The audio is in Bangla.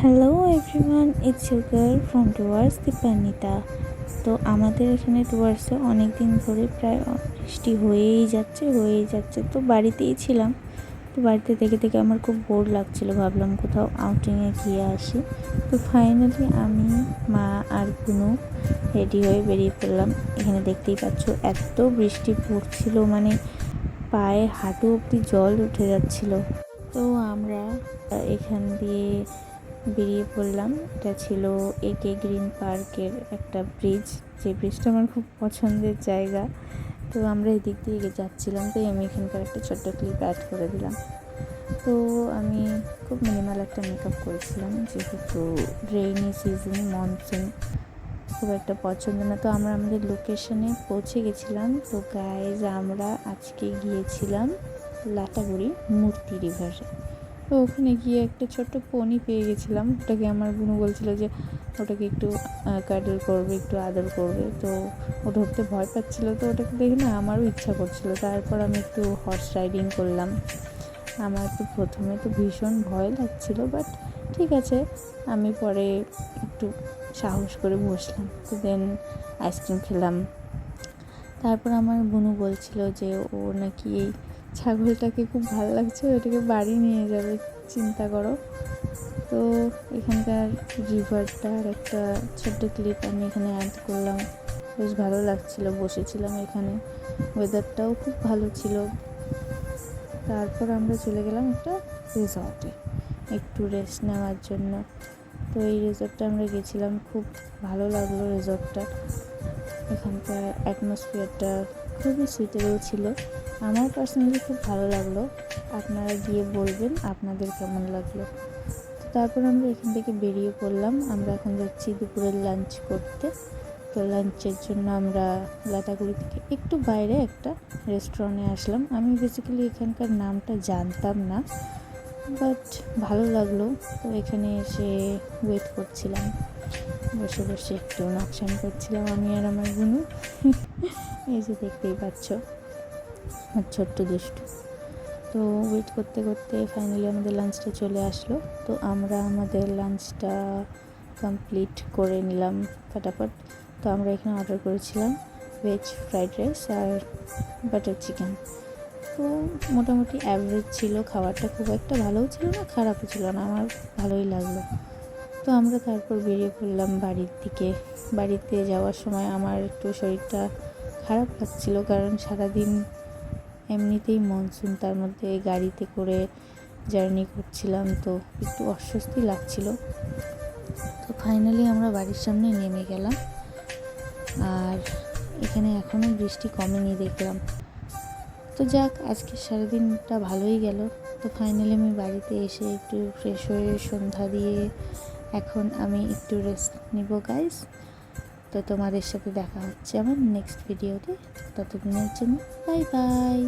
Hello everyone, it's your girl from towards Dipanwita. তো আমাদের এখানে টুয়ার্ডসে অনেক দিন ধরে প্রায় বৃষ্টি হয়েই যাচ্ছে। তো বাড়িতেই ছিলাম। তো বাড়িতে থেকে থেকে আমার খুব বোর লাগছিলো, ভাবলাম কোথাও আউটিংয়ে গিয়ে আসি। তো ফাইনালি আমি, মা আর কুনু রেডি হয়ে বেরিয়ে পড়লাম। এখানে দেখতেই পাচ্ছ এত বৃষ্টি পড়ছিল, মানে পায়ে হাঁটু অবধি জল উঠে যাচ্ছিলো। তো আমরা এখান দিয়ে বেরিয়ে পড়লাম। এটা ছিল একে গ্রিন পার্কের একটা ব্রিজ, যে ব্রিজটা আমার খুব পছন্দের জায়গা। তো আমরা এদিক দিয়ে যাচ্ছিলাম, তাই আমি এখানকার একটা ছোট্ট ক্লিপ অ্যাড করে দিলাম। তো আমি খুব মিনিমাল একটা মেকআপ করেছিলাম, যেহেতু রেইনি সিজন, মনসুন খুব একটা পছন্দ না। তো আমরা আমাদের লোকেশনে পৌঁছে গেছিলাম। তো গাইজ, আমরা আজকে গিয়েছিলাম লাটাগুড়ি মূর্তি রিভারে। তো ওখানে গিয়ে একটা ছোট্ট পনি পেয়ে গেছিলাম। ওটাকে আমার বোনও বলছিল যে ওটাকে একটু কাডল করবে, একটু আদর করবে। তো ও ধরতে ভয় পাচ্ছিলো, তো ওটাকে দেখে না আমারও ইচ্ছা করছিলো। তারপর আমি একটু হর্স রাইডিং করলাম। আমার তো প্রথমে তো ভীষণ ভয় লাগছিলো, বাট ঠিক আছে, আমি পরে একটু সাহস করে বসলাম। তো দেন আইসক্রিম খেলাম। তারপর আমার বোনু বলছিল যে ও নাকি এই ছাগলটাকে খুব ভালো লাগছে, ওটাকে বাড়ি নিয়ে যাবে, চিন্তা করো। তো এখানকার রিভারটার একটা ছোট্ট ক্লিপ আমি এখানে অ্যাড করলাম। বেশ ভালো লাগছিল, বসেছিলাম এখানে, ওয়েদারটাও খুব ভালো ছিল। তারপর আমরা চলে গেলাম একটা রিসর্টে একটু রেস্ট নেওয়ার জন্য। তো এই রিসর্টটা আমরা গেছিলাম, খুব ভালো লাগলো রিসর্টটা। এখানকার অ্যাটমসফিয়ারটা খুবই সুইটেবল ছিল, আমার পার্সোনালি খুব ভালো লাগলো। আপনারা গিয়ে বলবেন আপনাদের কেমন লাগলো। তো তারপর আমরা এখান থেকে বেরিয়ে পড়লাম। আমরা এখন যাচ্ছি দুপুরের লাঞ্চ করতে। তো লাঞ্চের জন্য আমরা লাটাগুড়ি থেকে একটু বাইরে একটা রেস্টুরেন্টে আসলাম। আমি বেসিক্যালি এখানকার নামটা জানতাম না, বাট ভালো লাগলো। তো এখানে এসে ওয়েট করছিলাম, বসে বসে একটু নকশান করছিলাম আমি আর আমার বোনু। এই যে দেখতেই পাচ্ছ আমার ছোট্ট দুষ্টু। তো ওয়েট করতে করতে ফাইনালি আমাদের লাঞ্চটা চলে আসলো। তো আমরা আমাদের লাঞ্চটা কমপ্লিট করে নিলাম ফটাফট। তো আমরা এখানে অর্ডার করেছিলাম ভেজ ফ্রাইড রাইস আর বাটার চিকেন। তো মোটামুটি অ্যাভারেজ ছিল খাবারটা, খুব একটা ভালোও ছিল না, খারাপও ছিল না, আমার ভালোই লাগলো। তো আমরা তারপর বেরিয়ে পড়লাম বাড়ির দিকে। বাড়িতে যাওয়ার সময় আমার একটু শরীরটা খারাপ লাগছিল, কারণ সারাদিন এমনিতেই মনসুন, তার মধ্যে গাড়িতে করে জার্নি করছিলাম, তো একটু অস্বস্তি লাগছিল। তো ফাইনালি আমরা বাড়ির সামনে নেমে গেলাম, আর এখানে এখনও বৃষ্টি কমেনি দেখলাম। তো যাক, আজকে সারাদিনটা ভালোই গেল। তো ফাইনালি আমি বাড়িতে এসে একটু ফ্রেশ হয়ে সন্ধ্যা দিয়ে এখন আমি একটু রেস্ট নিব গাইস। তো তোমাদের সাথে দেখা হচ্ছে আমার নেক্সট ভিডিওতে। ততদিনের জন্য বাই বাই।